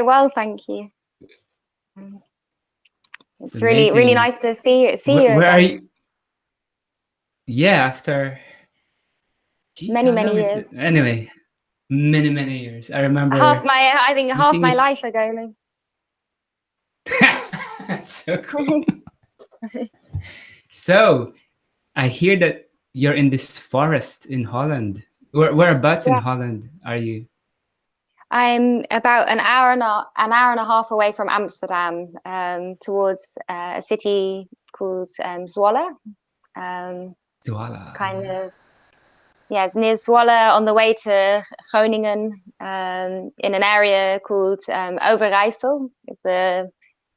well, thank you. It's really, really amazing. nice to see you Where are again. you? Yeah, after, geez, Many, how long many is it? years. Anyway, many, many years. I remember I think half meeting my you. life ago. So cool. So I hear that you're in this forest in Holland. Whereabouts in Yeah, Holland are you? I'm about an hour and a half away from Amsterdam, towards a city called Zwolle. It's Douala. kind of it's near Zwolle on the way to Groningen, in an area called Overijssel. It's a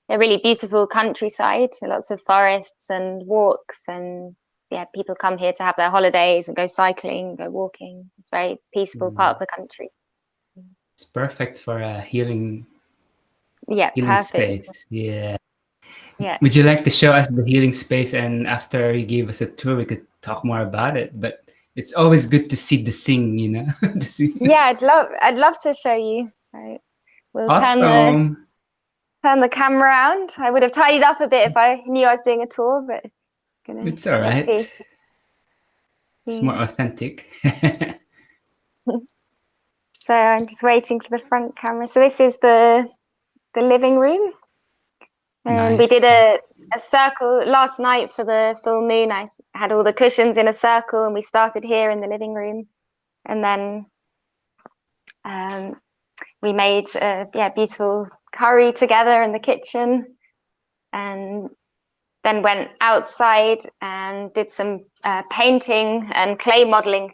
really beautiful countryside, lots of forests and walks, and people come here to have their holidays and go cycling, go walking. It's a very peaceful part of Mm. the country. It's perfect for a Yeah, healing perfect. space. Yeah. Yeah. Would you like to show us the healing space? And after you give us a tour, we could talk more about it. But it's always good to see the thing, you know? To see. Yeah, I'd love to show you. Right. We'll Awesome. turn the camera around. I would have tidied up a bit if I knew I was doing a tour, but It's all let's right. see. It's more Yeah. authentic. So I'm just waiting for the front camera. So this is the living room. And we did Nice. a circle last night for the full moon. Had all the cushions in a circle, and we started here in the living room. And then we made a beautiful curry together in the kitchen, and then went outside and did some painting and clay modeling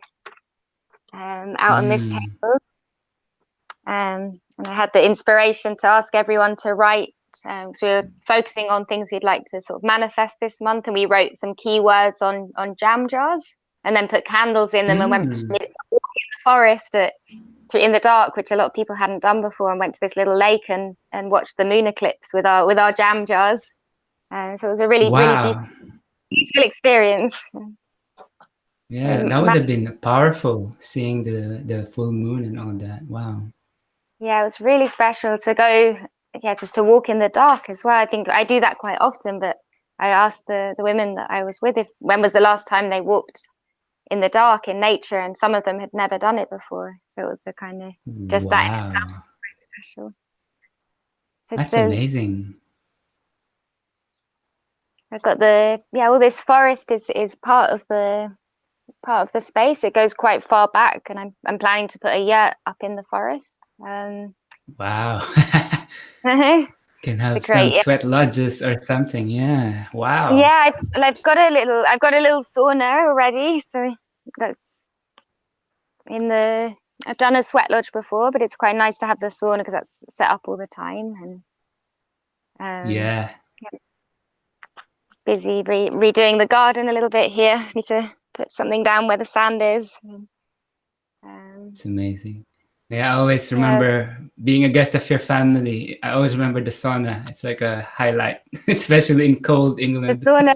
out on this Mm. table. And I had the inspiration to ask everyone to write, because we were focusing on things we'd like to sort of manifest this month, and we wrote some keywords on jam jars, and then put candles in them, and went in Mm. the forest in the dark, which a lot of people hadn't done before, and went to this little lake and watched the moon eclipse with our jam jars. So it was a really, really Wow. beautiful experience. Yeah, that would have been powerful seeing the full moon and all that. Wow. Yeah, it was really special to go, just to walk in the dark as well. I think I do that quite often, but I asked the women that I was with if when was the last time they walked in the dark in nature, and some of them had never done it before. So it was a kind of just that in itself Wow. special. So That's there's amazing. I've got all this forest is part of the space. It goes quite far back, and I'm planning to put a yurt up in the forest. Wow. To Can have some create. sweat lodges or something. Yeah. Wow. Yeah, I've got a little sauna already, so that's in the. I've done a sweat lodge before, but it's quite nice to have the sauna because that's set up all the time, and Yeah. busy redoing the garden a little bit here. Need to put something down where the sand is. Um, It's amazing. Yeah, I always yeah, remember being a guest of your family. I always remember the sauna. It's like a highlight, especially in cold the England. sauna.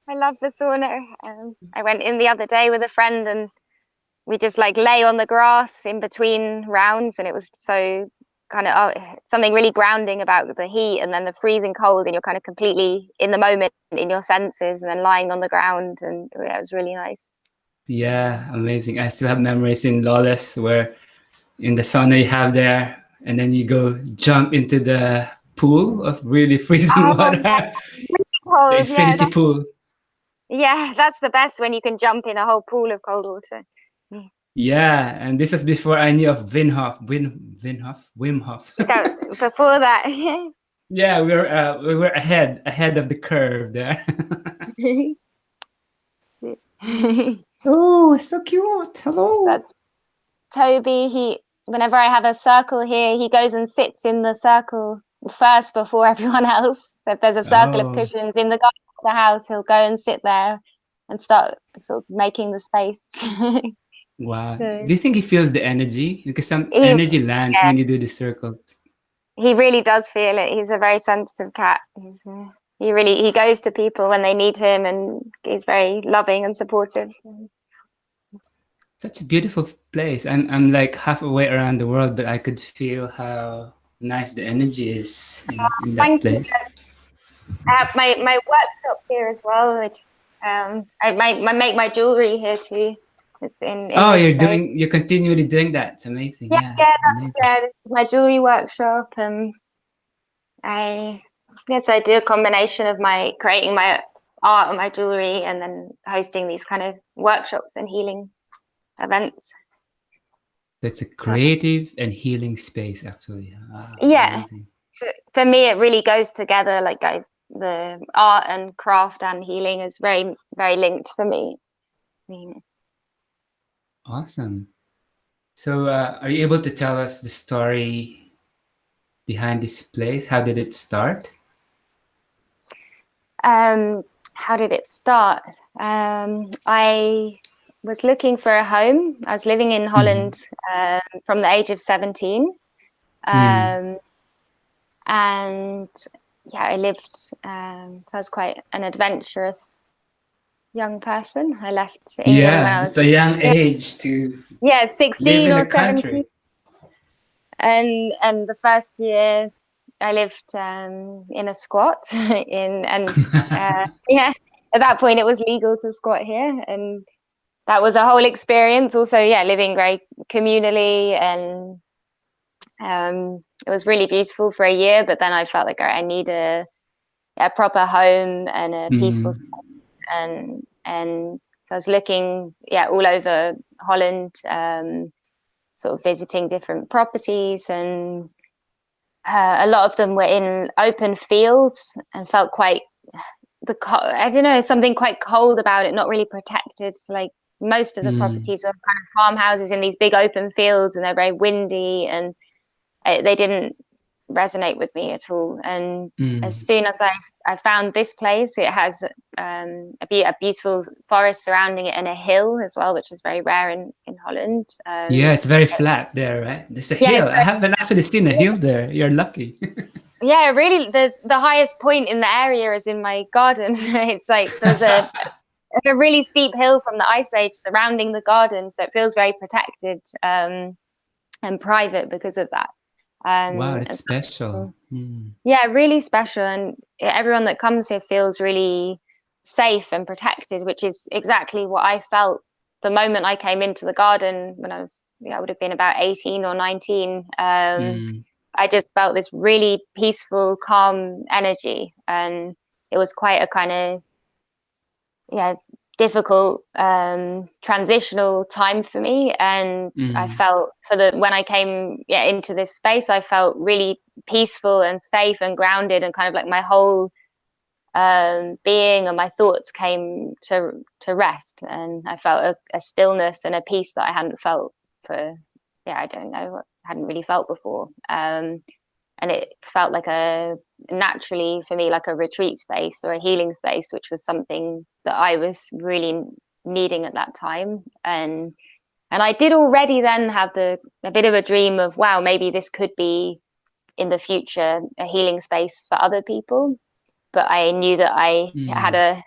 I love the sauna. I went in the other day with a friend, and we just like lay on the grass in between rounds, and it was so kind of something really grounding about the heat and then the freezing cold, and you're kind of completely in the moment in your senses, and then lying on the ground, and it was really nice. Yeah, amazing. I still have memories in Lawless where in the sauna you have there, and then you go jump into the pool of really freezing Oh, water, the cold, infinity pool. that's the best when you can jump in a whole pool of cold water. Yeah, and this was before I knew of Wim Hof. Before that. Yeah, we were ahead of the curve there. Oh, it's so cute. Hello. That's Toby. Whenever I have a circle here, he goes and sits in the circle first before everyone else. If there's a circle of Oh, cushions in the garden of the house, he'll go and sit there and start sort of making the space. wow. So Do you think he feels the energy? Because some he, energy lands yeah, when you do the circles. he really does feel it. He's a very sensitive cat. He goes to people when they need him, and he's very loving and supportive. Such a beautiful place. I'm like halfway around the world, but I could feel how nice the energy is in that Thank you. place. I have my workshop here as well, which I make my jewelry here too. It's in Oh, this space. you're continually doing that. It's amazing. Yeah, Yeah, yeah, that's amazing. yeah. This is my jewelry workshop, and I yes, I do a combination of my creating my art and my jewelry, and then hosting these kind of workshops and healing events. It's a So creative and healing space, actually. Wow, yeah, amazing. for me, it really goes together. Like the art and craft and healing is very linked for me. Mm. Awesome. So, are you able to tell us the story behind this place? How did it start? Um, how did it start? I was looking for a home. I was living in Mm-hmm. Holland from the age of 17. Mm. Um, and yeah, I lived, so I was quite an adventurous young person. I left England when Yeah, I was, it's a young yeah, age to yeah, live 16 in or the 17. country. And the first year I lived in a squat yeah, at that point it was legal to squat here, and that was a whole experience. Also, yeah, living very communally, and it was really beautiful for a year. But then I felt like I need a proper home and a peaceful Mm. space. And so I was looking, yeah, all over Holland, sort of visiting different properties, and a lot of them were in open fields and felt quite I don't know, something quite cold about it, not really protected. So, like, most of the Mm. properties were kind of farmhouses in these big open fields, and they're very windy, and they didn't resonate with me at all. And as Mm. soon as I found this place, it has a beautiful forest surrounding it and a hill as well, which is very rare in Holland. Yeah, it's very flat there, right? There's a Yeah, hill. it's I haven't actually seen a very, hill there. You're lucky. yeah, really, the highest point in the area is in my garden. It's like there's a really steep hill from the ice age surrounding the garden, so it feels very protected and private because of that. Wow, Um, that's and special. so, Mm. yeah, really special, and everyone that comes here feels really safe and protected, which is exactly what I felt the moment I came into the garden when I was, yeah, I would have been about 18 or 19. Mm. I just felt this really peaceful, calm energy, and it was quite a kind of, yeah, difficult transitional time for me. And I Mm. felt for the when I came, yeah, into this space, I felt really peaceful and safe and grounded, and kind of like my whole being and my thoughts came to rest, and I felt a stillness and a peace that I hadn't felt for, yeah, I don't know, hadn't really felt before. And it felt like a naturally for me like a retreat space or a healing space, which was something that I was really needing at that time. And I did already then have a bit of a dream of, wow, maybe this could be in the future a healing space for other people. But I knew that I had Mm. a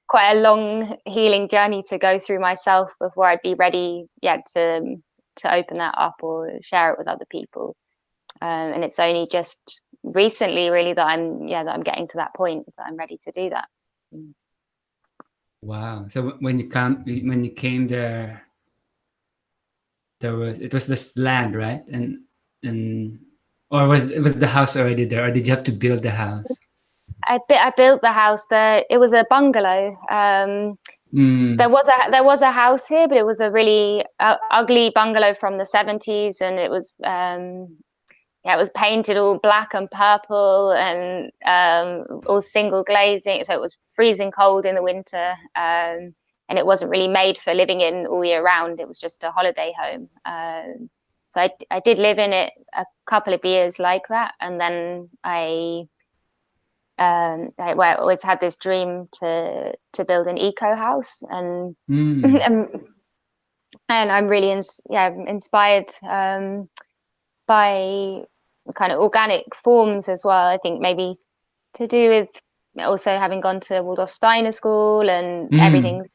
quite a long healing journey to go through myself before I'd be ready, yeah, to open that up or share it with other people. And it's only just recently, really, that I'm getting to that point that I'm ready to do that. Mm. Wow. So when you came there, it was this land, right? And or was the house already there, or did you have to build the house? I built the house there. It was a bungalow. Mm. There was a house here, but it was a really ugly bungalow from the 70s, and it was yeah, it was painted all black and purple, and all single glazing, so it was freezing cold in the winter. And it wasn't really made for living in all year round. It was just a holiday home. So I did live in it a couple of years like that, and then well, I always had this dream to build an eco house, and Mm. and I'm really inspired by kind of organic forms as well. I think maybe to do with also having gone to Waldorf Steiner School, and Mm. everything's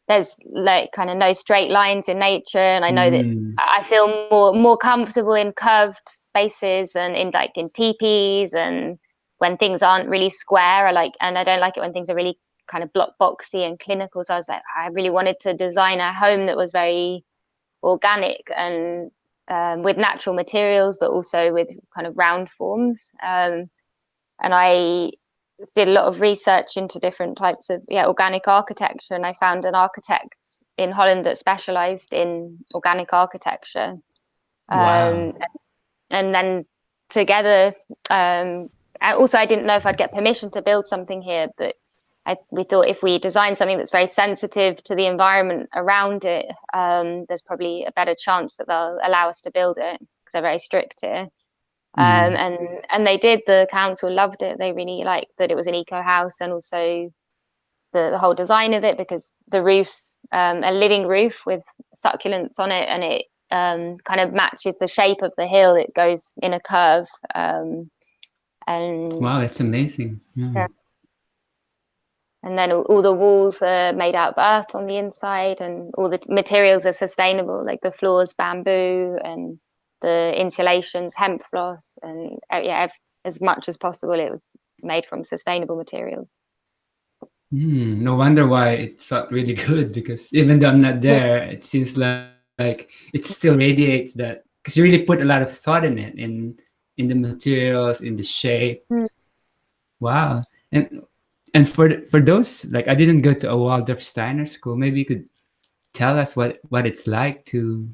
there's like kind of no straight lines in nature, and I know that Mm. I feel more comfortable in curved spaces and in like in teepees, and when things aren't really square. And I don't like it when things are really kind of block boxy and clinical. So I was like, I really wanted to design a home that was very organic and with natural materials, but also with kind of round forms. And I did a lot of research into different types of organic architecture, and I found an architect in Holland that specialized in organic architecture. Wow. Um, and then together, I didn't know if I'd get permission to build something here, but we thought if we design something that's very sensitive to the environment around it, there's probably a better chance that they'll allow us to build it, because they're very strict here. Mm. And they did. The council loved it. They really liked that it was an eco house, and also the whole design of it, because the roof's a living roof with succulents on it, and it kind of matches the shape of the hill. It goes in a curve, and Wow, that's amazing. Yeah. yeah. And then all the walls are made out of earth on the inside, and all the materials are sustainable, like the floors bamboo, and the insulations hemp floss, and as much as possible it was made from sustainable materials. No wonder why it felt really good, because even though I'm not there, it seems like it still radiates that, because you really put a lot of thought in it, in the materials, in the shape. Wow. And for those, like, I didn't go to a Waldorf Steiner school. Maybe you could tell us what it's like to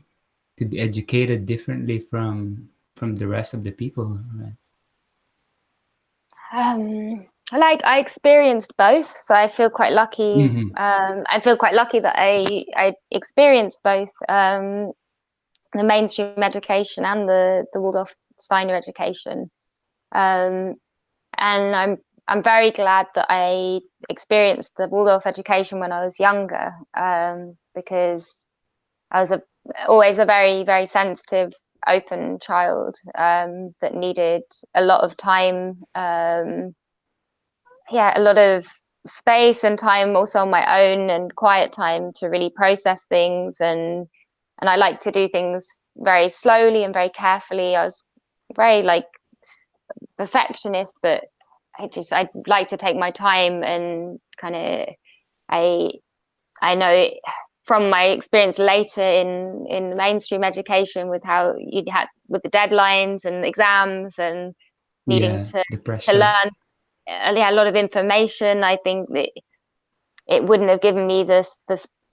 be educated differently from the rest of the people, right? Like I experienced both, so I feel quite lucky. Mm-hmm. I feel quite lucky that I experienced both the mainstream education and the Waldorf Steiner education. Um, and I'm very glad that I experienced the Waldorf education when I was younger, because I was always a very, very sensitive, open child, that needed a lot of time, a lot of space and time also on my own, and quiet time to really process things, and I like to do things very slowly and very carefully. I was very like perfectionist, but I like to take my time, and kind of I I know from my experience later in mainstream education, with how you had with the deadlines and exams and needing Yeah, the to pressure. learn a lot of information. I think that it wouldn't have given me this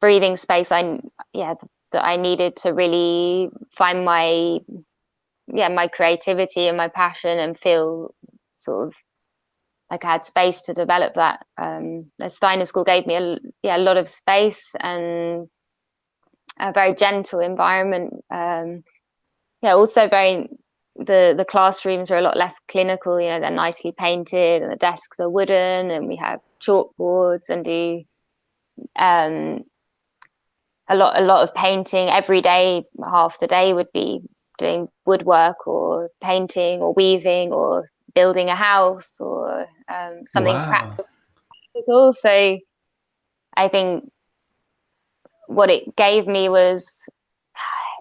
breathing space that I needed to really find my creativity and my passion, and feel sort of like I had space to develop that. The Steiner School gave me a lot of space and a very gentle environment. Also very the classrooms are a lot less clinical. They're nicely painted, and the desks are wooden, and we have chalkboards, and do um, a lot of painting every day. Half the day would be doing woodwork or painting or weaving or building a house, or something Wow. practical. So I think what it gave me was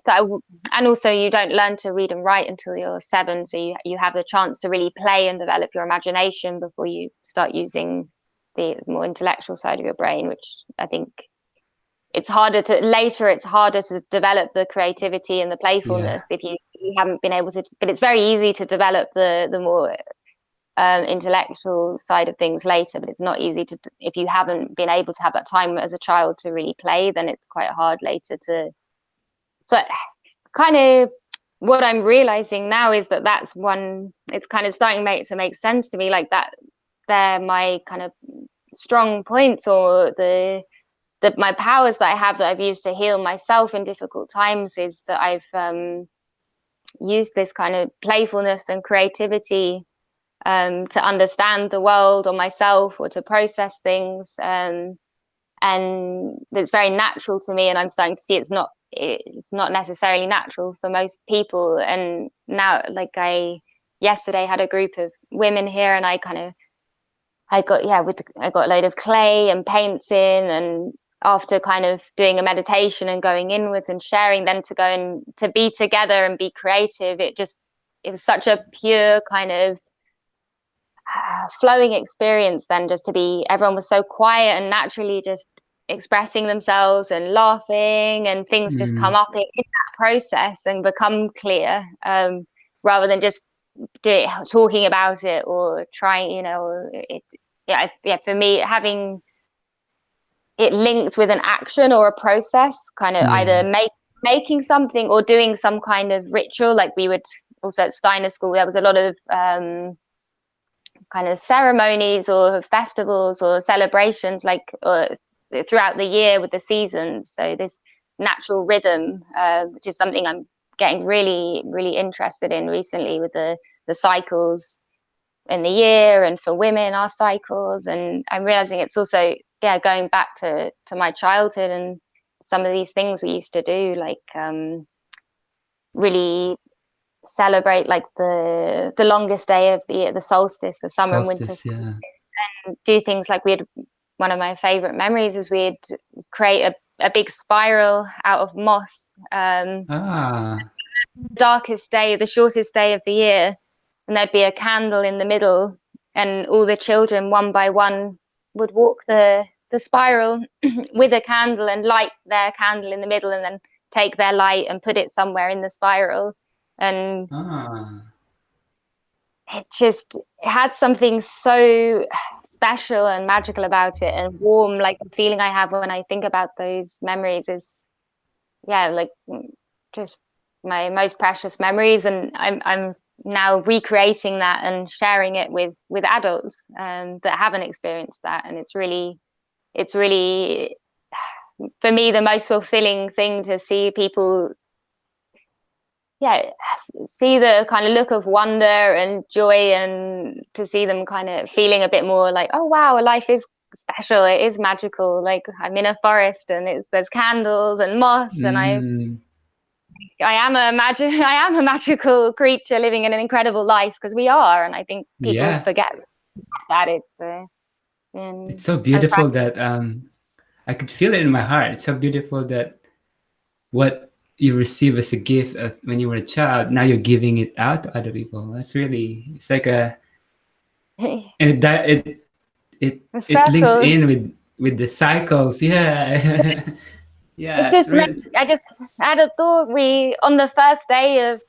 that and also you don't learn to read and write until you're 7, so you have the chance to really play and develop your imagination before you start using the more intellectual side of your brain, which I think it's harder to develop the creativity and the Yeah. playfulness if you haven't been able to. But it's very easy to develop the more intellectual side of things later, but it's not easy to, if you haven't been able to have that time as a child to really play, then it's quite hard later to. So kind of what I'm realizing now is that that's one, it's kind of starting to make sense to me, like that they're my kind of strong points, or my powers that I have, that I've used to heal myself in difficult times, is that I've used this kind of playfulness and creativity to understand the world or myself, or to process things, and it's very natural to me. And I'm starting to see it's not necessarily natural for most people. And now, like, I yesterday had a group of women here, and I got a load of clay and paints in, and after kind of doing a meditation and going inwards and sharing, then to go and to be together and be creative, it was such a pure kind of flowing experience. Then just to be, everyone was so quiet and naturally just expressing themselves and laughing, and things just come Mm, up in that process and become clear, rather than just talking about it or trying, yeah, for me, having it linked with an action or a process, kind of either yeah. making something or doing some kind of ritual. Like we would also at Steiner School, there was a lot of kind of ceremonies or festivals or celebrations, like throughout the year with the seasons. So this natural rhythm, which is something I'm getting really, really interested in recently, with the cycles in the year, and for women, our cycles. And I'm realizing it's also, yeah, going back to my childhood and some of these things we used to do, like really celebrate like the longest day of the year, the solstice, the summer and winter, Solstice, yeah. do things like we had, one of my favorite memories is we'd create a big spiral out of moss, Ah, darkest day, the shortest day of the year, and there'd be a candle in the middle, and all the children one by one would walk the spiral with a candle and light their candle in the middle, and then take their light and put it somewhere in the spiral. And ah, it had something so special and magical about it, and warm. Like the feeling I have when I think about those memories is, yeah, like just my most precious memories. And I'm now recreating that and sharing it with adults that haven't experienced that. And it's really for me the most fulfilling thing to see people, yeah, see the kind of look of wonder and joy, and to see them kind of feeling a bit more like, oh wow, life is special, it is magical. Like I'm in a forest and there's candles and moss, and mm, I am a magical creature living in an incredible life, because we are. And I think people yeah. forget that it's It's so I'm beautiful that I could feel it in my heart. It's so beautiful that what you receive as a gift when you were a child, now you're giving it out to other people. That's really, it's like a, and the it links circles. in with the cycles. Yeah. It's Yeah, it's just really, I just had a thought. We, on the first day of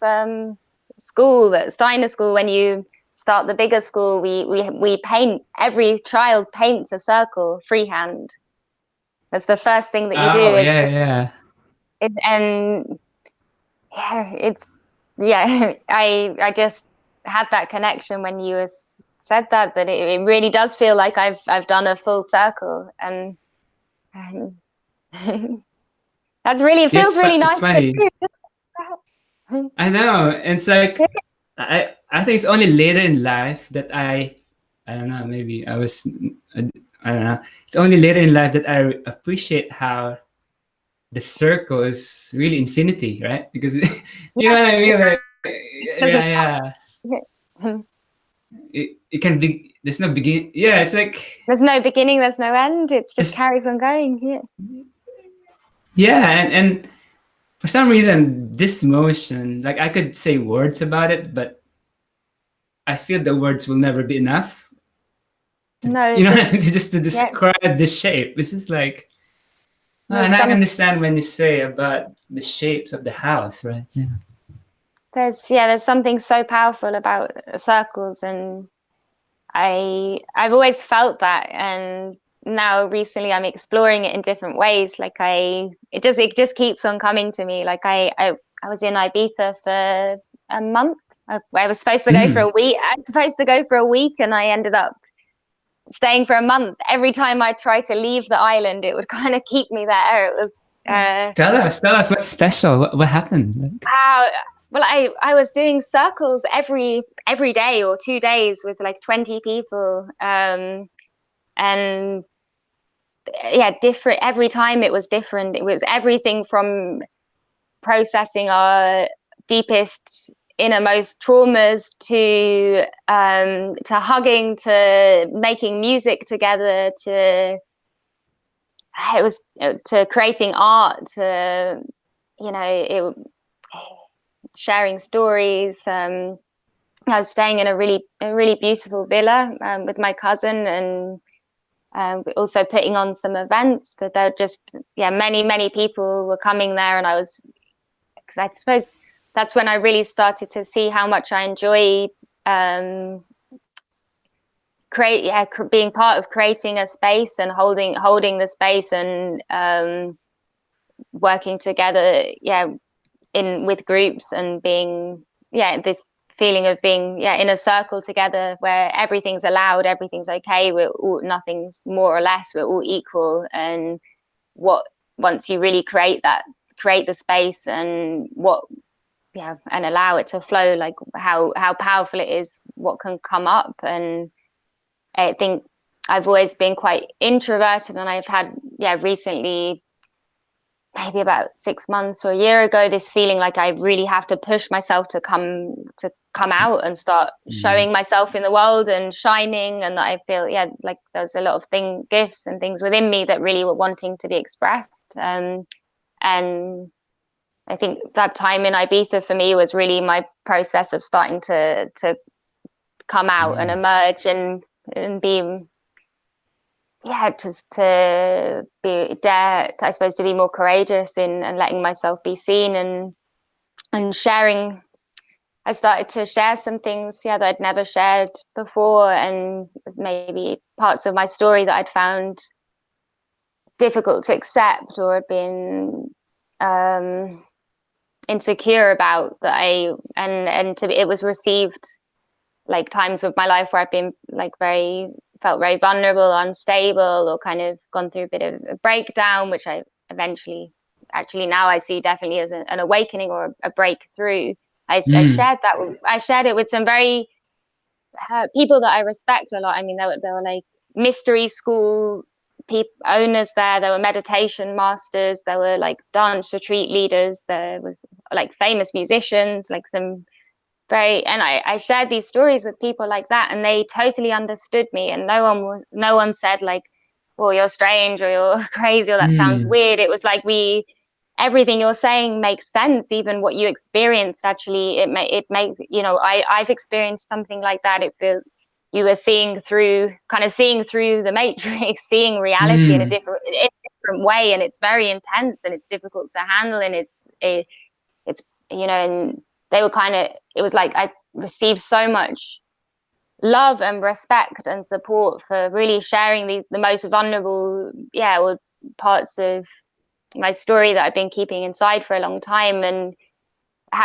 school at Steiner School, when you start the bigger school, we paint. Every child paints a circle freehand. That's the first thing that you do. oh Is yeah, yeah. and yeah, it's yeah. I just had that connection when you said that it really does feel like I've done a full circle, and that's really, it Yeah, feels really it's nice to funny. do. I know. And it's like I think it's only later in life that I don't know, maybe I don't know. It's only later in life that I appreciate how the circle is really infinity, right? Because you know Yeah, what I mean? Like, because yeah, yeah. It can be, there's no begin. Yeah, it's like, there's no beginning, there's no end. It just it's, carries on going. Yeah. yeah. And for some reason, this motion, like I could say words about it, but I feel the words will never be enough. No, You know, there's just to yeah, describe the shape. This is like, there's and I some understand when you say about the shapes of the house, right? Yeah. there's something so powerful about circles, and I've always felt that, and now recently I'm exploring it in different ways. Like it just keeps on coming to me. Like I was in Ibiza for a month. I was supposed to go for a Mm. week. I was supposed to go for a week, and I ended up staying for a month. Every time I tried to leave the island, it would kind of keep me there. It was Tell us what's special. What happened? Like, how well I was doing circles every day or 2 days with like 20 people, and yeah, different every time. It was different. It was everything from processing our deepest innermost traumas to hugging, to making music together, to it was to creating art, to it sharing stories. I was staying in a really beautiful villa with my cousin, and also putting on some events. But there were just many people were coming there, and cause I suppose that's when I really started to see how much I enjoy um, being part of creating a space and holding the space, and working together in with groups, and being this feeling of being in a circle together where everything's allowed, everything's okay, nothing's more or less, we're all equal. And what once you really create the space, and and allow it to flow, like how powerful it is, what can come up. And I think I've always been quite introverted, and I've had recently, maybe about 6 months or a year ago, this feeling like I really have to push myself to come out and start Mm. showing myself in the world and shining. And that I feel like there's a lot of gifts and things within me that really were wanting to be expressed. And I think that time in Ibiza for me was really my process of starting to come out and Mm. emerge, and be just to be dare, I suppose, to be more courageous in and letting myself be seen, and sharing. I started to share some things that I'd never shared before, and maybe parts of my story that I'd found difficult to accept or had been um, insecure about, that I and to it was received, like times of my life where I've been like felt very vulnerable, unstable, or kind of gone through a bit of a breakdown, which I eventually, actually now I see definitely as an awakening or a breakthrough. I Mm. shared that. I shared it with some very people that I respect a lot. I mean, there were like mystery school owners there. There were meditation masters. There were like dance retreat leaders. There was like famous musicians, like some and I shared these stories with people like that, and they totally understood me, and no one said like, well, you're strange, or you're crazy, or that sounds Mm. weird. It was like, everything you're saying makes sense. Even what you experienced, actually, it makes, I've experienced something like that. It feels you are seeing through the matrix, seeing reality Mm. in a different way, and it's very intense, and it's difficult to handle, and it's and they were it was like I received so much love and respect and support for really sharing the most vulnerable or parts of my story that I've been keeping inside for a long time. And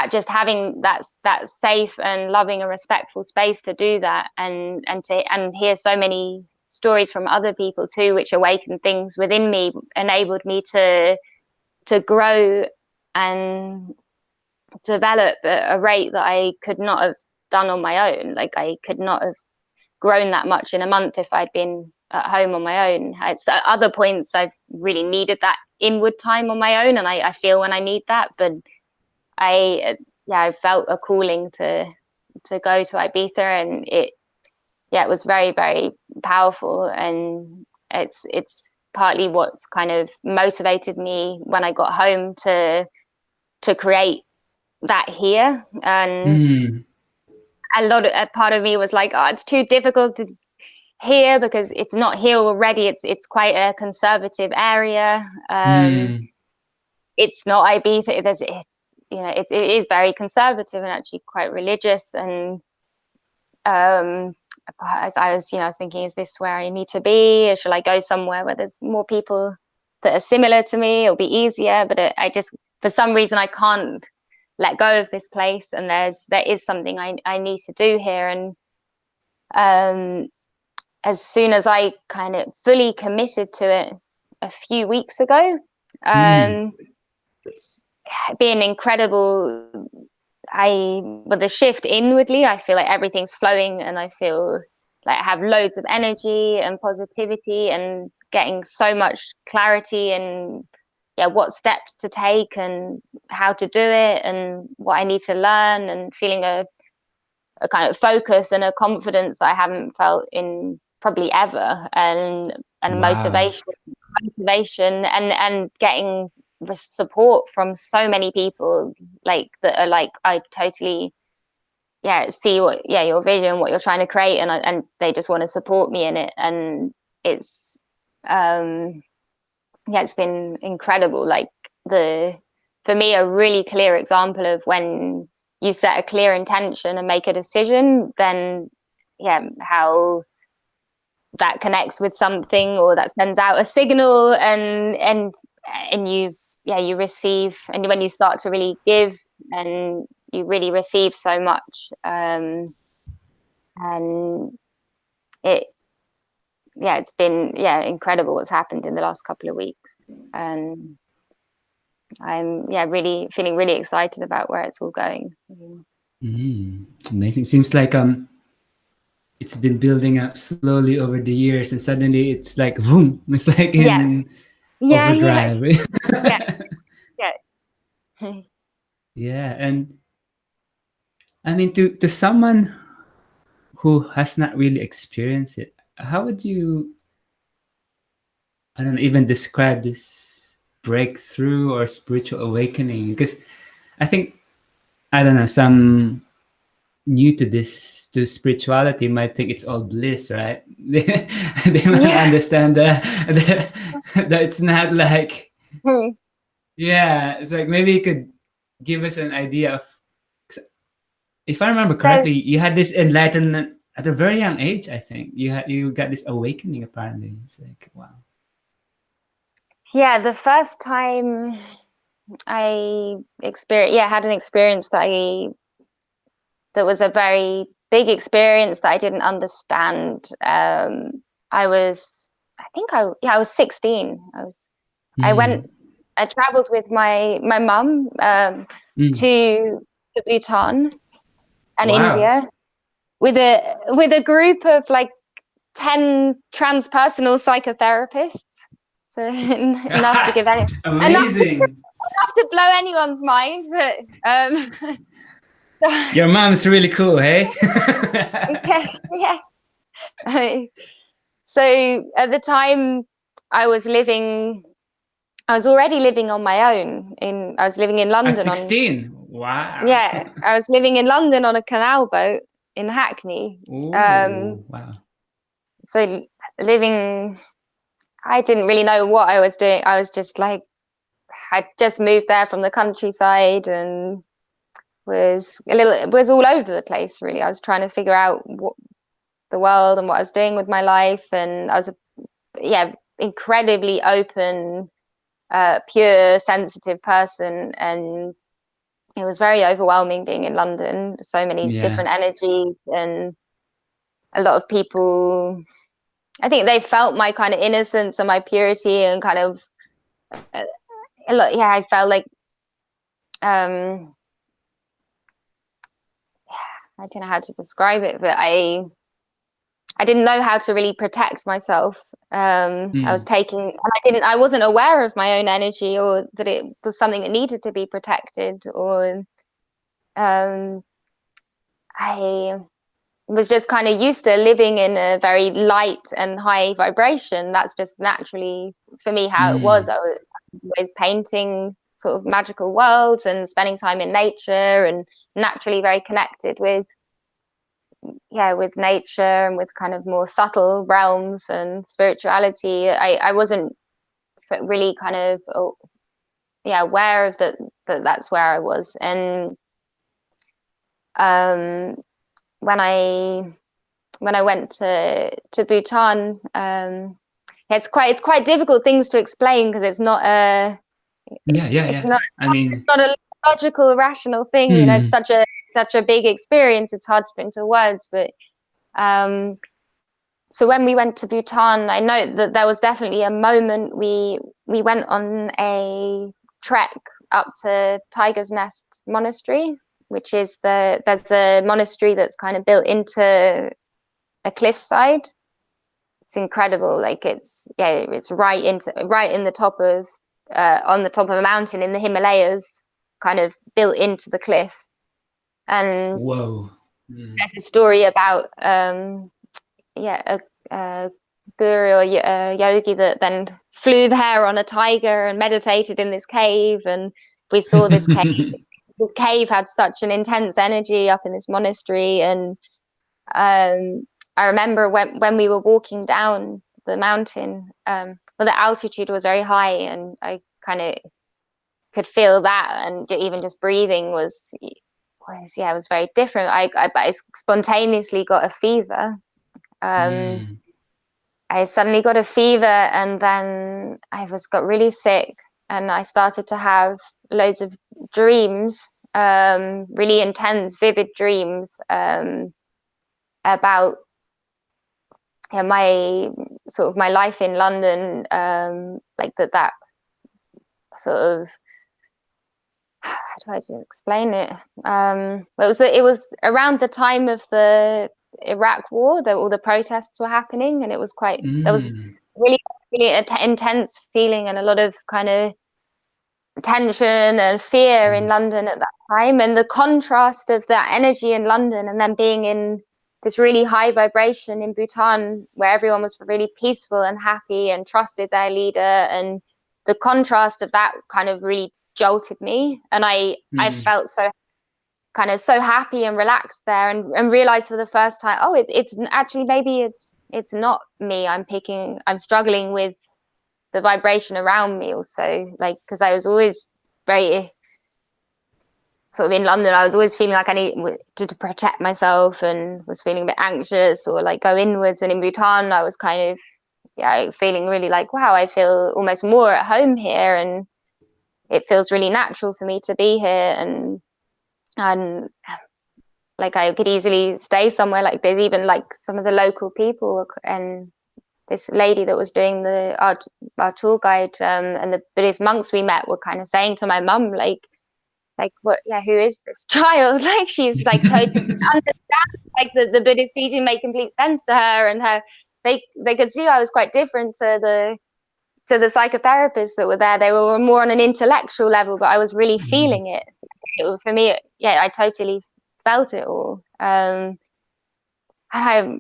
just having that safe and loving and respectful space to do that, and hear so many stories from other people too, which awakened things within me, enabled me to grow and develop at a rate that I could not have done on my own. Like, I could not have grown that much in a month if I'd been at home on my own. At other points, I've really needed that inward time on my own, and I feel when I need that. But I felt a calling to go to Ibiza, and it was very, very powerful. And it's partly what's kind of motivated me when I got home to create that here. And Mm. a part of me was like, oh, it's too difficult here because it's not here already. It's quite a conservative area. Mm. It's not Ibiza. It is very conservative and actually quite religious. And as I was thinking, is this where I need to be, or should I go somewhere where there's more people that are similar to me? It'll be easier. But I just, for some reason, I can't let go of this place, and there is something I need to do here. And um, as soon as I kind of fully committed to it a few weeks ago, Mm. it's been incredible. With the shift inwardly, I feel like everything's flowing, and I feel like I have loads of energy and positivity, and getting so much clarity, and what steps to take, and how to do it, and what I need to learn, and feeling a kind of focus and a confidence that I haven't felt in probably ever, and Wow. motivation. motivation and getting support from so many people like that are like, I totally see what your vision, what you're trying to create, and they just want to support me in it. And it's it's been incredible. Like, the for me, a really clear example of when you set a clear intention and make a decision, then how that connects with something, or that sends out a signal, and you receive, and when you start to really give, and you really receive so much. And it it's been incredible what's happened in the last couple of weeks. And I'm really feeling really excited about where it's all going. Amazing. Seems like it's been building up slowly over the years, and suddenly it's like boom. It's like Yeah, in yeah, yeah, overdrive. yeah, yeah. Yeah, and I mean, to someone who has not really experienced it, how would you, I don't know, even describe this breakthrough or spiritual awakening? Because I think, I don't know, some new to this, to spirituality, might think it's all bliss, right? They might Yeah. understand that it's not like, yeah, it's like maybe you could give us an idea of, if I remember There's correctly, you had this enlightenment at a very young age. I think you got this awakening. Apparently, it's like wow. the first time I had an experience that was a very big experience that I didn't understand. I think I was 16. I went, Mm. I traveled with my mum Mm. to Bhutan and Wow. India with a group of like 10 transpersonal psychotherapists. So enough to give enough to Amazing. blow anyone's mind, but Your mom's really cool, hey? yeah, yeah. So at the time, I was living, I was already living on my own. I was living in At London on, 16. Wow. I was living in London on a canal boat in Hackney. Um, Oh, wow. so living, I didn't really know what I was doing. I was just like, I just moved there from the countryside and was all over the place really. I was trying to figure out what the world and what I was doing with my life, and I was incredibly open, pure, sensitive person, and it was very overwhelming being in London. So many Yeah. different energies, and a lot of people. I think they felt my kind of innocence and my purity, and kind of uh, a lot. Yeah, I felt like I don't know how to describe it, but I didn't know how to really protect myself. I was Mm. taking, and I wasn't aware of my own energy, or that it was something that needed to be protected, or um, I was just kind of used to living in a very light and high vibration. That's just naturally for me how it was. Mm. I was always painting sort of magical worlds and spending time in nature, and naturally very connected with nature and with kind of more subtle realms and spirituality. I wasn't really kind of aware of that's where I was. And um when I went to Bhutan, it's quite difficult things to explain, because Yeah, yeah, it's yeah. not I mean, not a logical, rational thing. It's mm. such a big experience. It's hard to put into words. But um so when we went to Bhutan, I know that there was definitely a moment. We went on a trek up to Tiger's Nest Monastery, which is there's a monastery that's kind of built into a cliffside. It's incredible. Like, it's right in the top of on the top of a mountain in the Himalayas, kind of built into the cliff. And Whoa. Mm. there's a story about yeah a, guru or yogi that then flew there on a tiger and meditated in this cave, and we saw this cave. This cave had such an intense energy up in this monastery, and I remember when we were walking down the mountain, well, the altitude was very high, and I kind of could feel that, and even just breathing yeah, it was very different. I spontaneously got a fever. Mm. I suddenly got a fever, and then got really sick, and I started to have loads of dreams, really intense, vivid dreams, about, yeah, my sort of my life in London, like that sort of, how do I explain it? It was around the time of the Iraq War that all the protests were happening, and it was quite there was Mm. really really intense feeling and a lot of kind of tension and fear in Mm. London at that time, and the contrast of that energy in London and then being in this really high vibration in Bhutan where everyone was really peaceful and happy and trusted their leader, and the contrast of that kind of really jolted me, and I Mm. felt so kind of so happy and relaxed there, and realized for the first time, oh, it's actually, maybe it's not me I'm struggling with the vibration around me also, like, because I was always very sort of in London, I was always feeling like I needed to protect myself and was feeling a bit anxious or like go inwards, and in Bhutan I was kind of, yeah, feeling really like, wow, I feel almost more at home here, and it feels really natural for me to be here, and like I could easily stay somewhere. Like there's even like some of the local people, and this lady that was doing our tour guide, and the Buddhist monks we met were kind of saying to my mum, like what, yeah, who is this child? Like she's like totally understand, like the Buddhist teaching made complete sense to her, and her they could see I was quite different to the psychotherapists that were there. They were more on an intellectual level, but I was really Mm. feeling it. For me, yeah, I totally felt it all. And I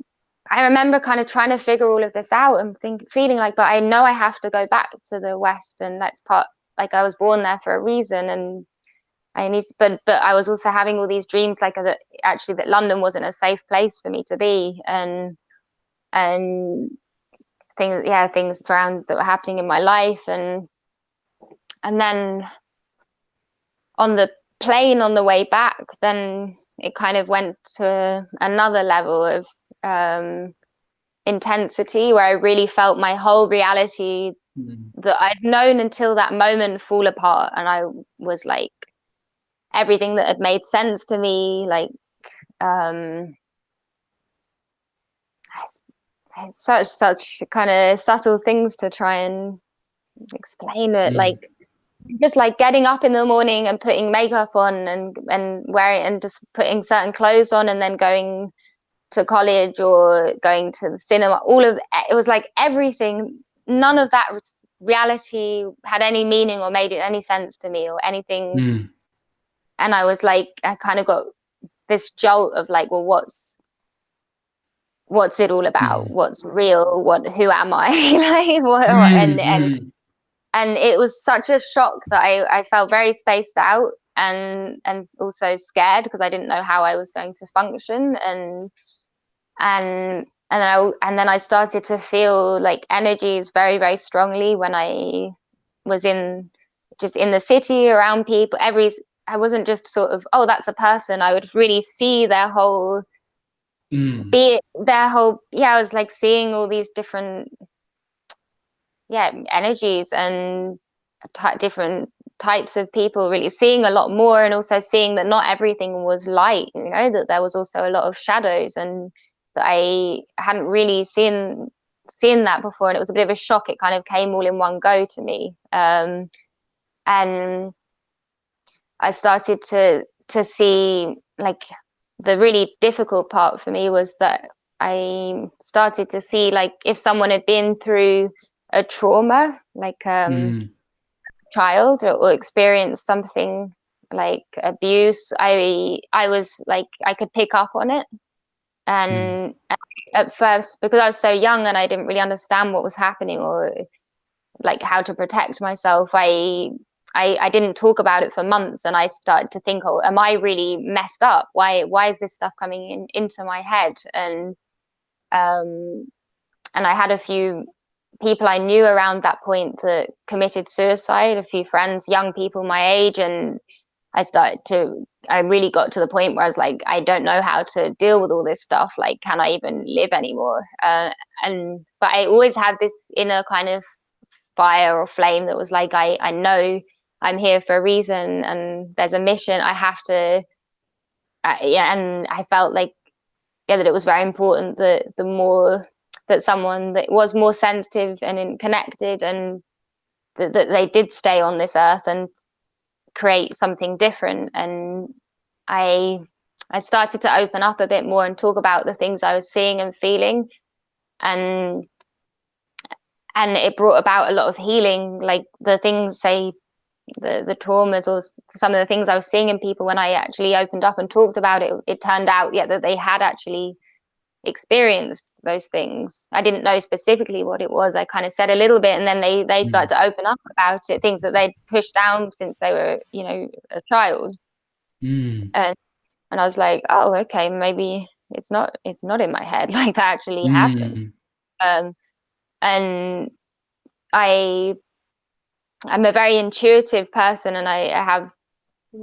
remember kind of trying to figure all of this out and feeling like, but I know I have to go back to the West, and that's part, like I was born there for a reason, and I need to, but I was also having all these dreams, like that actually that London wasn't a safe place for me to be, and things, yeah, things around that were happening in my life, and then on the plane on the way back, then it kind of went to another level of um, intensity where I really felt my whole reality Mm. that I'd known until that moment fall apart, and I was like, everything that had made sense to me, like, um it's such kind of subtle things to try and explain it, Mm. like just like getting up in the morning and putting makeup on, and wearing and just putting certain clothes on, and then going to college or going to the cinema, all of it was like everything, none of that was reality had any meaning or made any sense to me or anything. Mm. And I was like, I kind of got this jolt of like, well, what's it all about? Mm. What's real? Who am I? Like what, Mm. Mm. and it was such a shock that I felt very spaced out, and also scared because I didn't know how I was going to function, and then I started to feel like energies very very strongly when I was in just in the city around people. I wasn't just sort of, oh, that's a person. I would really see Mm. their whole, yeah, I was like seeing all these different, yeah, energies and different types of people, really seeing a lot more, and also seeing that not everything was light, that there was also a lot of shadows, and that I hadn't really seen that before, and it was a bit of a shock. It kind of came all in one go to me, and I started to see, like, the really difficult part for me was that I started to see, like, if someone had been through a trauma, like Mm. child, or experienced something like abuse, I was like, I could pick up on it, Mm. and at first, because I was so young and I didn't really understand what was happening or like how to protect myself, I didn't talk about it for months, and I started to think, oh, am I really messed up? Why is this stuff coming into my head? Um, and I had a few people I knew around that point that committed suicide, a few friends, young people my age, and I really got to the point where I was like, I don't know how to deal with all this stuff. Like, can I even live anymore? But I always had this inner kind of fire or flame that was like, I know I'm here for a reason and there's a mission. I have to, yeah. And I felt like, yeah, that it was very important that the more that someone that was more sensitive and connected, and that they did stay on this earth and create something different. And I I started to open up a bit more and talk about the things I was seeing and feeling, and it brought about a lot of healing, like the things, say, the traumas or some of the things I was seeing in people. When I actually opened up and talked about it, it turned out, yeah, that they had actually experienced those things. I didn't know specifically what it was. I kind of said a little bit, and then they started to open up about it, things that they'd pushed down since they were, a child. Mm. And I was like, oh, okay, maybe it's not in my head. Like, that actually happened. Mm. Um, and I I'm a very intuitive person, and I have,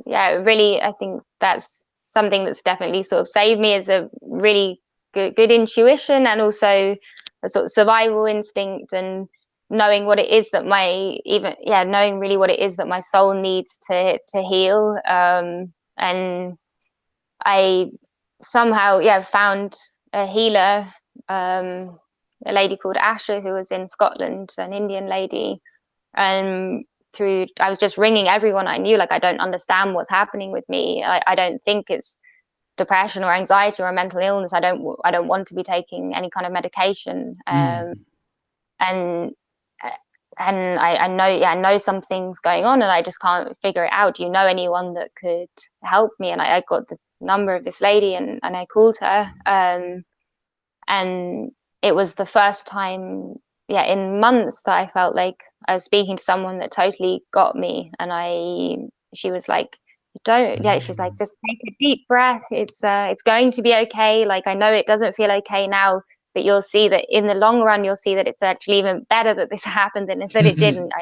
yeah, really, I think that's something that's definitely sort of saved me, is a really good intuition, and also a sort of survival instinct, and knowing what it is that knowing really what it is that my soul needs to heal. And I somehow, yeah, found a healer, um, a lady called Asha, who was in Scotland, an Indian lady. And I was just ringing everyone I knew, like, I don't understand what's happening with me. I don't think it's depression or anxiety or a mental illness. I don't want to be taking any kind of medication. Mm. And I know, yeah, I know something's going on, and I just can't figure it out. Do you know anyone that could help me? And I got the number of this lady, and I called her. And it was the first time, yeah, in months, that I felt like I was speaking to someone that totally got me. And she was like, don't, yeah, she's like, Mm. just take a deep breath. It's going to be okay. Like, I know it doesn't feel okay now, but you'll see that in the long run, you'll see that it's actually even better that this happened than that it didn't.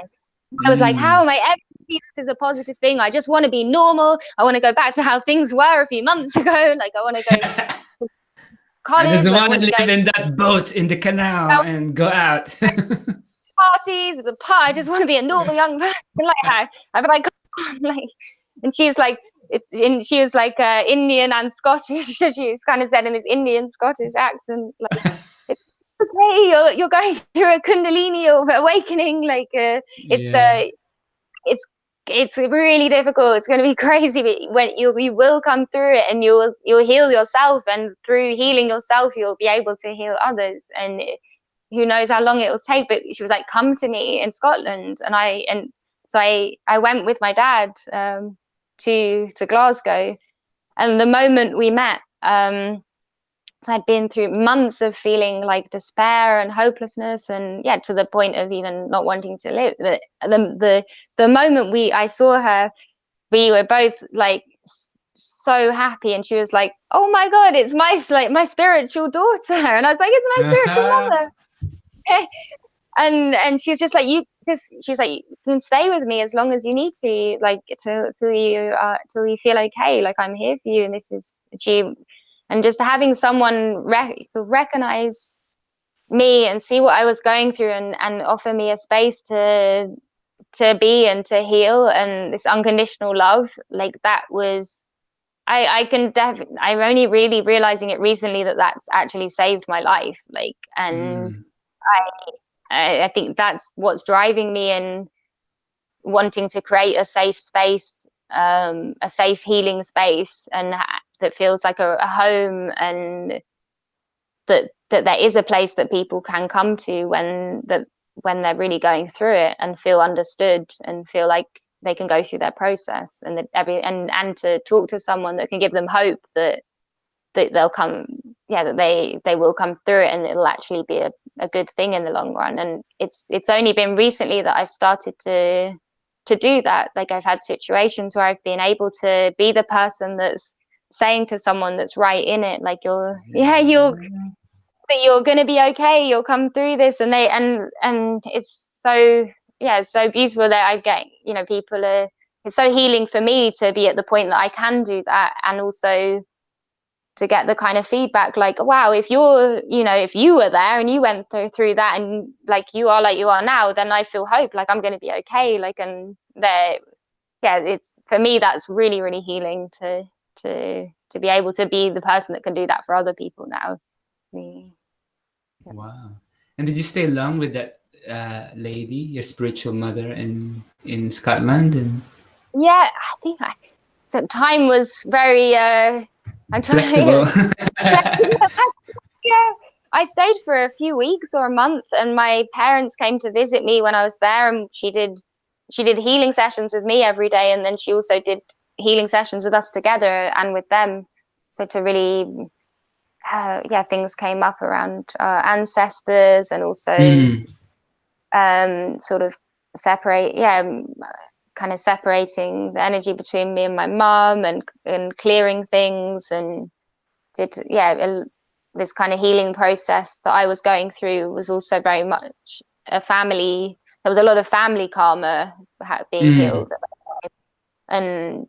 I was like, how Mm. am I ever see this as a positive thing? I just want to be normal. I want to go back to how things were a few months ago. Like, I want to go to I just college. Like, I want want to to be live going in that boat in the canal and go out. parties, it's a part. I just want to be a normal young person. Like, I'd be like, like, and she's like, she was like Indian and Scottish. She was kind of said in this Indian Scottish accent, like, it's okay, you're going through a Kundalini or awakening. Like, it's Yeah. it's it's really difficult. It's going to be crazy, but when you will come through it, and you'll heal yourself, and through healing yourself, you'll be able to heal others. And who knows how long it will take. But she was like, come to me in Scotland. So I went with my dad, to Glasgow. And the moment we met, so I'd been through months of feeling like despair and hopelessness, and, yeah, to the point of even not wanting to live. But the moment I saw her, we were both like so happy, and she was like, oh my god, it's my spiritual daughter. And I was like, it's my spiritual mother. And she was just like, she's like, you can stay with me as long as you need to, like, till you feel okay. Like, I'm here for you. And this is she. And just having someone sort of recognize me and see what I was going through, and offer me a space to be and to heal, and this unconditional love, like, that was, I'm only really realizing it recently that that's actually saved my life. Like, and Mm. I think that's what's driving me in wanting to create a safe space, a safe healing space, and that feels like a home, and that there is a place that people can come to when they're really going through it, and feel understood, and feel like they can go through their process, and that and to talk to someone that can give them hope that they'll come, yeah, that they will come through it, and it'll actually be a good thing in the long run. And it's only been recently that I've started to do that. Like, I've had situations where I've been able to be the person that's saying to someone that's right in it, like, you're going to be okay, you'll come through this. And it's so, yeah, it's so beautiful that I get, people are, it's so healing for me to be at the point that I can do that, and also to get the kind of feedback like, wow, if if you were there and you went through that, and like you are now, then I feel hope, like I'm going to be okay, like. And there, yeah, it's, for me, that's really, really healing to be able to be the person that can do that for other people now. Wow. And did you stay long with that lady, your spiritual mother, in Scotland? And Yeah, I think so time was very I'm flexible. trying. Yeah, I stayed for a few weeks or a month, and my parents came to visit me when I was there, and she did healing sessions with me every day, and then she also did healing sessions with us together and with them. So to really, yeah, things came up around ancestors, and also Mm, sort of separate, yeah, kind of separating the energy between me and my mum, and clearing things, and did, yeah, this kind of healing process that I was going through was also very much a family. There was a lot of family karma being mm, healed, and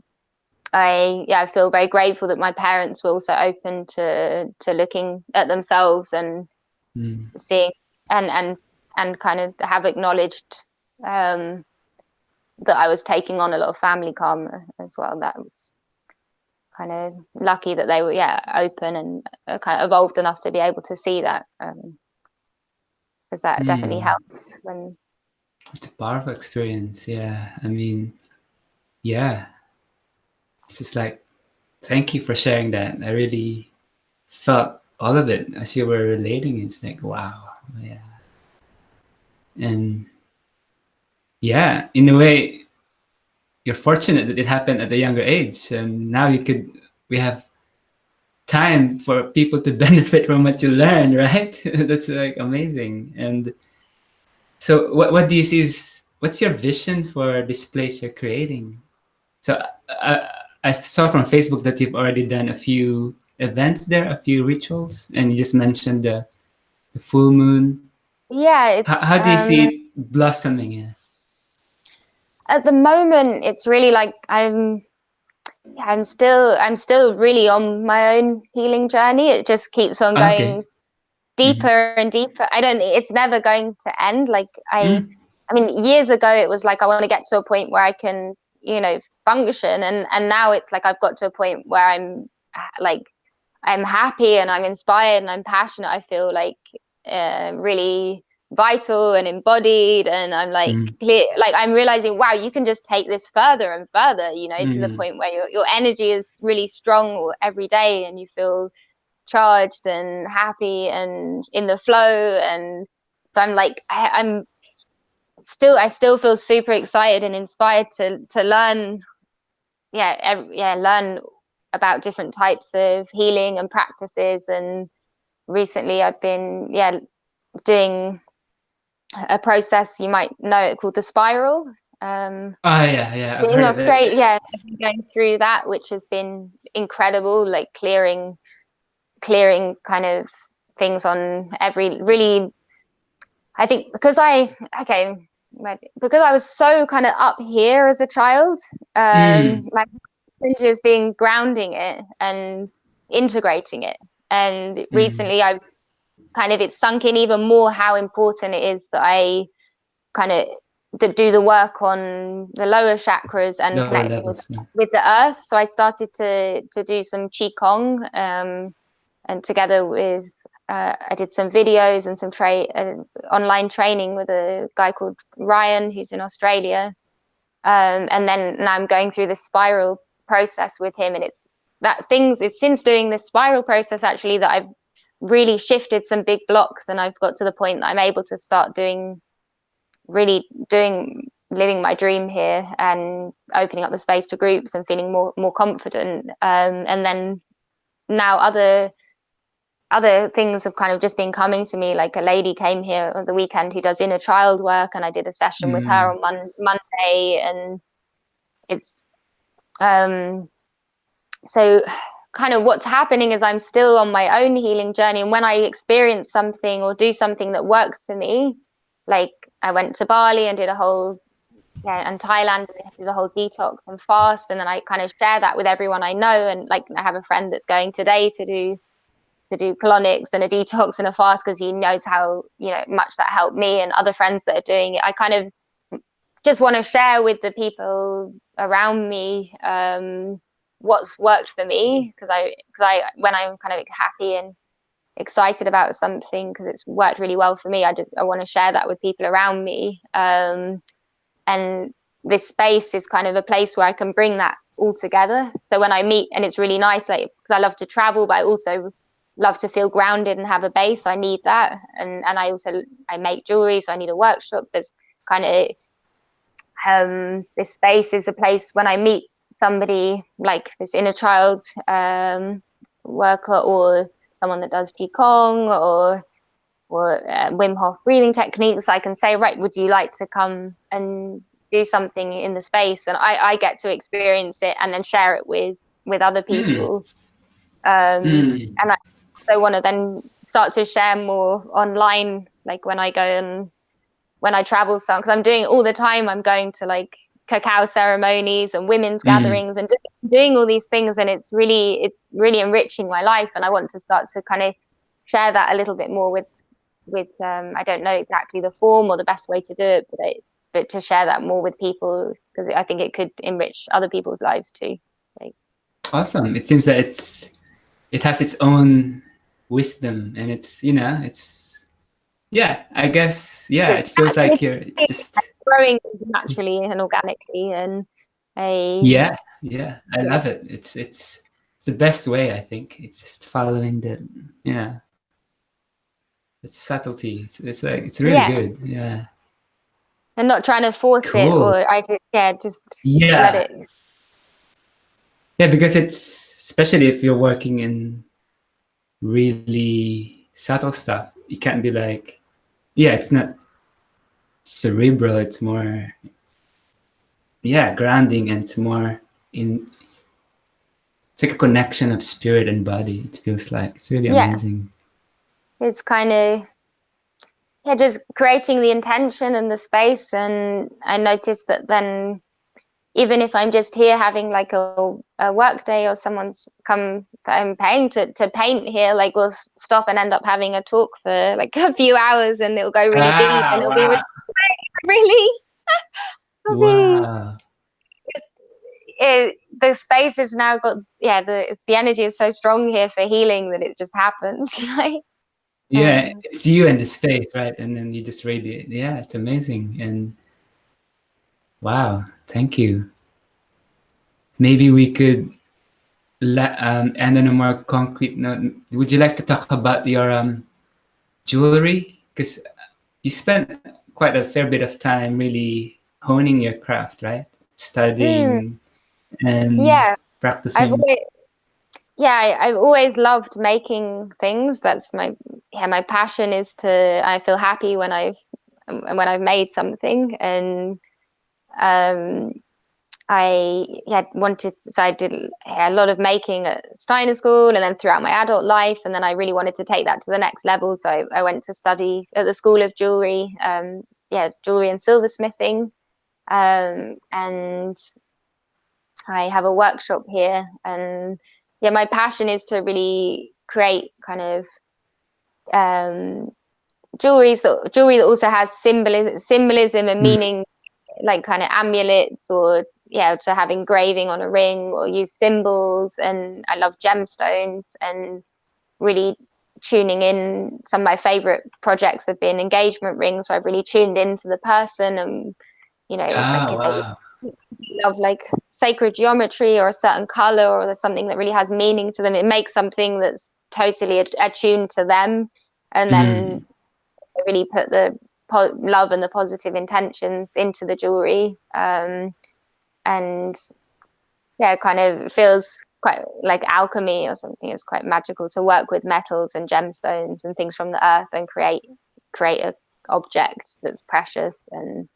I feel very grateful that my parents were also open to looking at themselves and mm, seeing, and kind of have acknowledged um, that I was taking on a lot of family karma as well. That was kind of lucky that they were, yeah, open and kind of evolved enough to be able to see that, because that definitely mm. helps when. It's a powerful experience. Yeah. I mean, yeah. It's just like, thank you for sharing that. I really felt all of it as you were relating. It's like, wow. Yeah. And yeah, in a way, you're fortunate that it happened at a younger age. And now we have time for people to benefit from what you learn, right? That's like amazing. And so what do you see is, what's your vision for this place you're creating? So I saw from Facebook that you've already done a few events there, a few rituals, and you just mentioned the full moon. Yeah, it's How do you see it blossoming? Yeah. at the moment it's really like I'm still really on my own healing journey. It just keeps on going Okay. deeper Mm-hmm. and deeper. It's never going to end. Like, I Mm-hmm. I mean, years ago it was like I want to get to a point where I can, function, and now it's like I've got to a point where like I'm happy and I'm inspired and I'm passionate. I feel like really vital and embodied, and I'm like clear. Like, I'm realizing, wow, you can just take this further and further, to the Mm-hmm. point where your energy is really strong every day, and you feel charged and happy and in the flow. And so I'm like, I still feel super excited and inspired to learn, learn about different types of healing and practices. And recently I've been, doing a process, you might know it, called the spiral. Oh yeah, yeah, I've In heard of Australia, it. I've been going through that, which has been incredible, like clearing kind of things on every, really, I think, okay, because I was so kind of up here as a child, Mm, my challenges being grounding it and integrating it. And mm, recently it's sunk in even more how important it is that I kind of do the work on the lower chakras and lower connecting levels. Yeah. with the earth. So I started to do some qigong, and together with I did some videos and some online training with a guy called Ryan, who's in Australia. And then now I'm going through this spiral process with him, and it's since doing this spiral process actually that I've really shifted some big blocks, and I've got to the point that I'm able to start living my dream here, and opening up the space to groups and feeling more confident. And then now other things have kind of just been coming to me. Like a lady came here on the weekend who does inner child work, and I did a session with her Mm. on Monday, and it's so kind of what's happening is I'm still on my own healing journey, and when I experience something or do something that works for me, like I went to Bali and did a whole and Thailand and did a whole detox and fast, and then I kind of share that with everyone I know. And like I have a friend that's going today to do colonics and a detox and a fast because he knows how much that helped me, and other friends that are doing it. I kind of just want to share with the people around me what's worked for me, because I when I'm kind of happy and excited about something because it's worked really well for me, I want to share that with people around me. And this space is kind of a place where I can bring that all together. So when I meet, and it's really nice, like because I love to travel, but I also love to feel grounded and have a base. I need that, and I make jewelry, so I need a workshop. So it's kind of this space is a place when I meet somebody like this inner child worker, or someone that does qigong or Wim Hof breathing techniques, I can say, right, would you like to come and do something in the space? And I get to experience it and then share it with other Mm. people. Mm. And I also want to then start to share more online, like when I go and when I travel some, because I'm doing it all the time. I'm going to like cacao ceremonies and women's Mm. gatherings and doing all these things, and it's really enriching my life. And I want to start to kind of share that a little bit more with I don't know exactly the form or the best way to do it, but to share that more with people, because I think it could enrich other people's lives too. Like, Awesome. It seems that it has its own wisdom, and it's yeah. I guess yeah. It it's feels like naturally you're. It's just growing naturally and organically, and I yeah, yeah. I yeah love it. It's the best way. I think it's just following the yeah. It's subtlety. It's like it's really yeah, good. Yeah. and not trying to force it, Cool. or I just just let Yeah. it. Yeah, because it's especially if you're working in really subtle stuff, you can't be like, yeah, it's not cerebral, it's more, yeah, grounding, and it's more in, it's like a connection of spirit and body. It feels like it's really Yeah, amazing. it's kind of just creating the intention and the space. And I noticed that then, even if I'm just here having like a work day, or someone's come that I'm paying to paint here, like we'll stop and end up having a talk for like a few hours, and it'll go really deep, and Ah, it'll be wow. really, it'll be Wow. just the space has now got, the energy is so strong here for healing that it just happens. Like, Yeah, um, it's you and the space, right? And then you just radiate. Yeah, it's amazing. And wow, thank you. Maybe we could end on a more concrete note. Would you like to talk about your jewelry? Because you spent quite a fair bit of time really honing your craft, right? mm, Studying and yeah, I've practicing. always, I've always loved making things. That's my passion is to, I feel happy when I've made something. And um I did a lot of making at Steiner School and then throughout my adult life, and then I really wanted to take that to the next level. So I went to study at the School of Jewelry, jewelry and silversmithing. And I have a workshop here, and my passion is to really create kind of um, jewelry that also has symbolism and Mm. meaning, like kind of amulets, or to have engraving on a ring, or use symbols. And I love gemstones, and really tuning in. Some of my favorite projects have been engagement rings, where I've really tuned into the person, and like Ah, if they wow. love like sacred geometry or a certain color, or there's something that really has meaning to them, it makes something that's totally attuned to them. And then Mm. I really put the love and the positive intentions into the jewelry. And yeah, it kind of feels quite like alchemy or something. It's quite magical to work with metals and gemstones and things from the earth and create a object that's precious. And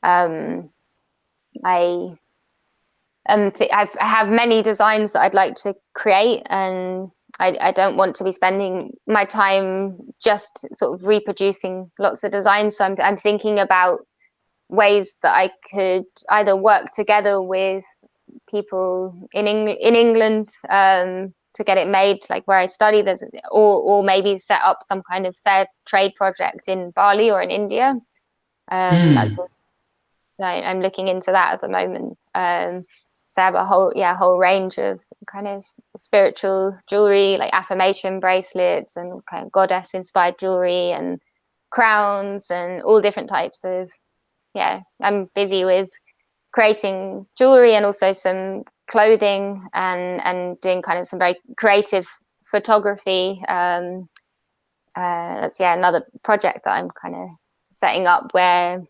um, I I have many designs that I'd like to create, and I don't want to be spending my time just sort of reproducing lots of designs. So I'm thinking about ways that I could either work together with people in England to get it made, like where I study. There's or maybe set up some kind of fair trade project in Bali or in India. That's Hmm. what I'm looking into that at the moment. So I have a whole range of kind of spiritual jewelry, like affirmation bracelets and kind of goddess inspired jewelry and crowns and all different types of. Yeah, I'm busy with creating jewelry and also some clothing and doing kind of some very creative photography. That's another project that I'm kind of setting up where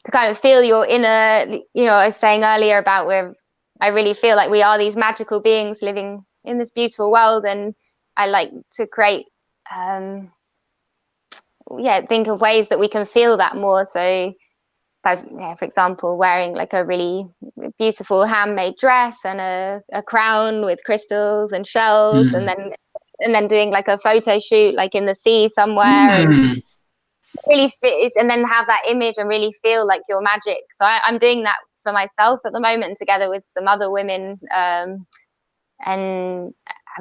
to kind of feel your inner, I was saying earlier about where I really feel like we are these magical beings living in this beautiful world, and I like to create think of ways that we can feel that more. So for example, wearing like a really beautiful handmade dress and a crown with crystals and shells, and Hmm. then doing like a photo shoot like in the sea somewhere, and Hmm. really fit and then have that image and really feel like your magic. So I'm doing that for myself at the moment together with some other women, and I'm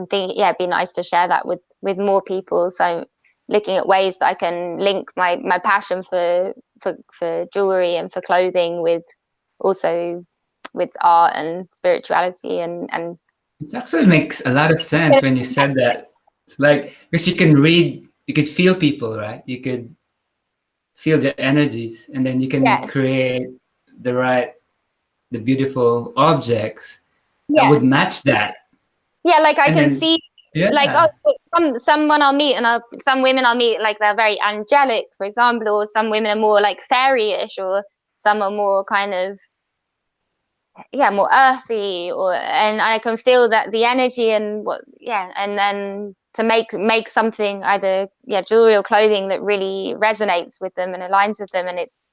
thinking it'd be nice to share that with more people. So looking at ways that I can link my passion for jewelry and for clothing with also with art and spirituality and It actually makes a lot of sense when you said that. It's like because you can read, you could feel people, right? You could feel the energies, and then you can yeah, create the right, the beautiful objects that would yeah, match that. like I And can then, see like, yeah. oh, someone I'll meet, and some women I'll meet, like they're very angelic, for example, or some women are more like fairy-ish, or some are more kind of more earthy, or and I can feel that the energy and and then to make something either jewelry or clothing that really resonates with them and aligns with them, and it's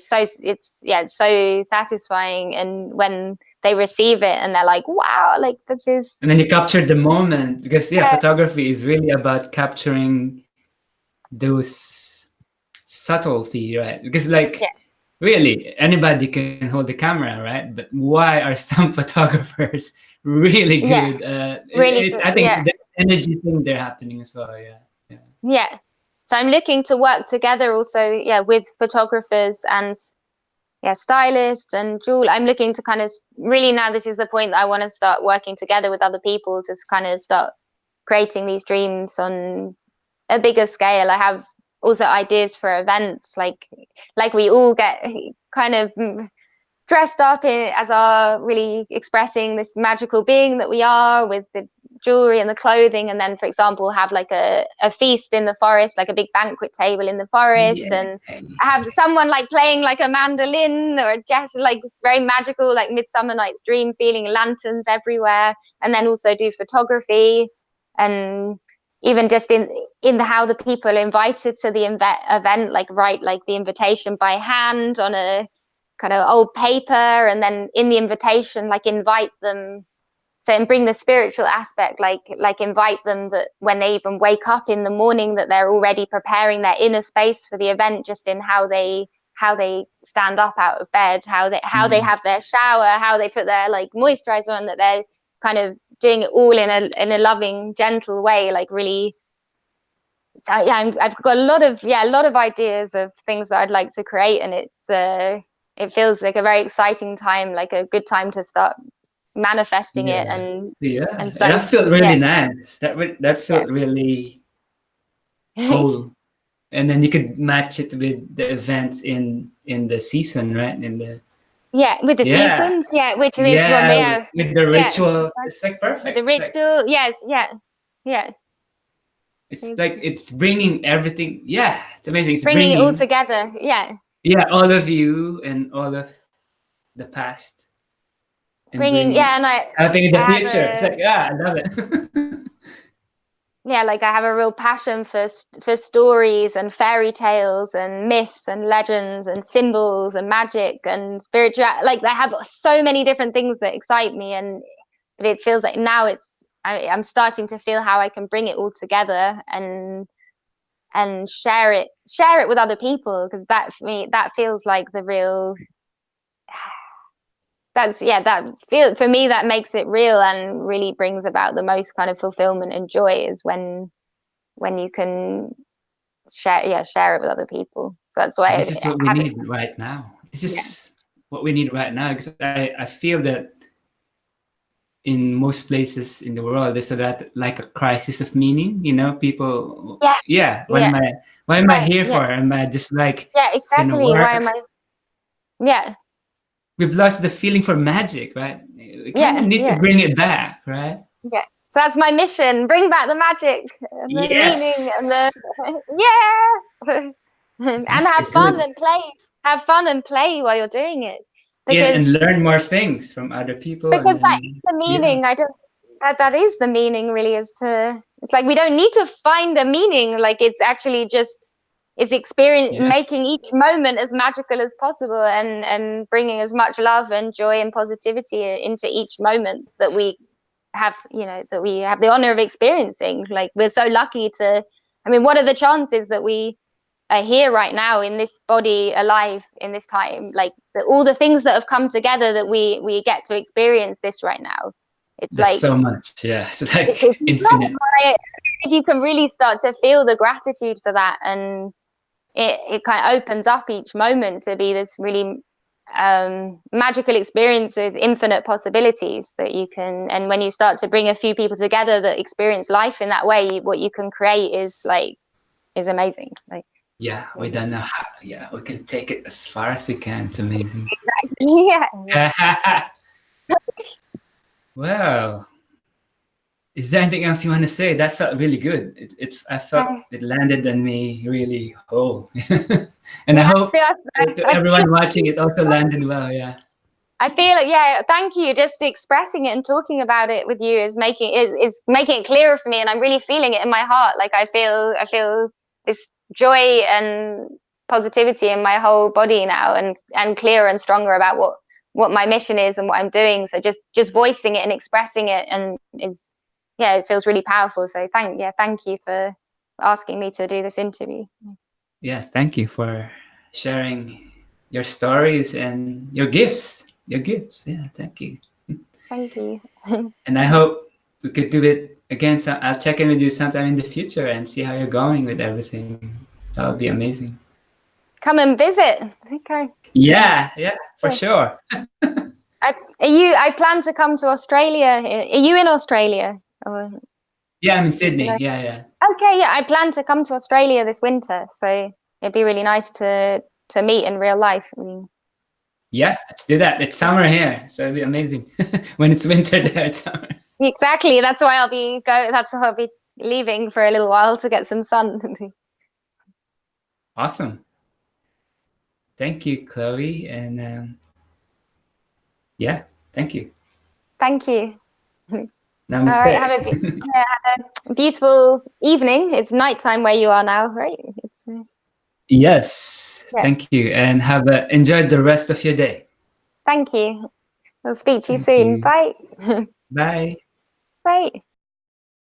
so satisfying, and when they receive it and they're like, wow, like this is And then you capture the moment because yeah, yeah, photography is really about capturing those subtlety, right? Because like yeah, really anybody can hold the camera, right? But why are some photographers really yeah, good? really good, I think it's yeah, the energy thing they're happening as well. Yeah, yeah. yeah. So I'm looking to work together also, with photographers and stylists and jewel. I'm looking to kind of really, now this is the point that I want to start working together with other people to kind of start creating these dreams on a bigger scale. I have also ideas for events, like we all get kind of dressed up as our really expressing this magical being that we are with the jewelry and the clothing, and then for example have like a feast in the forest, like a big banquet table in the forest, Yeah. and have someone like playing like a mandolin or just like this very magical like Midsummer Night's Dream feeling, lanterns everywhere, and then also do photography, and even just in the how the people invited to the event like write like the invitation by hand on a kind of old paper, and then in the invitation like invite them, so and bring the spiritual aspect, like invite them that when they even wake up in the morning that they're already preparing their inner space for the event, just in how they stand up out of bed, how they Mm. have their shower, how they put their like moisturizer on, that they're kind of doing it all in a loving gentle way, like really. So I've got a lot of ideas of things that I'd like to create, and it feels like a very exciting time, like a good time to start manifesting it Yeah. and Yeah. And that start. felt Yeah, really nice. That yeah, felt really whole. And then you could match it with the events in the season, right? In the yeah, with the yeah, seasons, yeah, which is from yeah, with the yeah, rituals. It's like with the perfect. It's like ritual, yes, yeah, it's it's like it's bringing everything. Yeah, it's amazing. It's bringing it all bringing together. Yeah, yeah all of you and all of the past and Yeah, bringing and helping in I the have future. It's a like, I love it. yeah, like I have a real passion for stories and fairy tales and myths and legends and symbols and magic and spiritual. Like I have so many different things that excite me, and but it feels like now I'm starting to feel how I can bring it all together and share it with other people, because that for me, that feels like the real, that's yeah, that feel for me, that makes it real and really brings about the most kind of fulfillment and joy, is when you can share it with other people. So that's why This is I what we have it. need right now. This Yeah, is what we need right now, because I feel that in most places in the world there's a lot like a crisis of meaning. People, yeah, yeah, yeah, what am I right, here yeah, for? Am I just like yeah, gonna exactly. Why am work? I? Yeah, We've lost the feeling for magic, right? We kind of yeah, need to yeah, bring it back, right? yeah. So that's my mission: bring back the magic, the meaning, and the Yes. yeah, and That's the have fun good. and play. Have fun and play while you're doing it, Yeah, and because learn more things from other people, because that is and the yeah, meaning. I don't that is the meaning, really, is to, it's like we don't need to find a meaning, like it's actually just, it's experience, yeah, making each moment as magical as possible, and bringing as much love and joy and positivity into each moment that we have, that we have the honor of experiencing. Like we're so lucky to, I mean, what are the chances that we are here right now in this body, alive in this time, like all the things that have come together, that we get to experience this right now. It's there's like, so much. Yeah, it's like it's infinite. if you can really start to feel the gratitude for that, and it kind of opens up each moment to be this really magical experience with infinite possibilities that you can, and when you start to bring a few people together that experience life in that way, what you can create is amazing. Like, Yeah, we don't know how. Yeah, we can take it as far as we can. It's amazing. yeah, yeah. Well, is there anything else you want to say? That felt really good. I felt it landed on me really whole. And I Yeah, hope to I feel everyone watching it also landed well. Yeah. I feel it. Yeah, thank you. Just expressing it and talking about it with you is making it clearer for me, and I'm really feeling it in my heart. Like I feel this joy and positivity in my whole body now, and clearer and stronger about what my mission is and what I'm doing. So just voicing it and expressing it, and is, yeah, it feels really powerful. So thank you for asking me to do this interview. Yeah, thank you for sharing your stories and your gifts. Your gifts. Yeah, thank you. Thank you. And I hope we could do it again. So I'll check in with you sometime in the future and see how you're going with everything. That would be amazing. Come and visit. Okay. Yeah, yeah, for Yeah. sure. I plan to come to Australia. Are you in Australia? Or, Yeah, I'm in Sydney. Yeah, yeah. okay, yeah, I plan to come to Australia this winter, so it'd be really nice to meet in real life. I mean, Yeah, let's do that. It's summer here, so it'll be amazing. When it's winter there, it's summer. exactly. That's why I'll be leaving for a little while to get some sun. Awesome. Thank you, Chloe. And yeah, thank you. Thank you. All right, Namaste. have a beautiful evening. It's nighttime where you are now, right? It's Yes, yeah. thank you. And enjoy the rest of your day. Thank you. I'll speak to you Thank soon. you. Bye. Bye. Bye.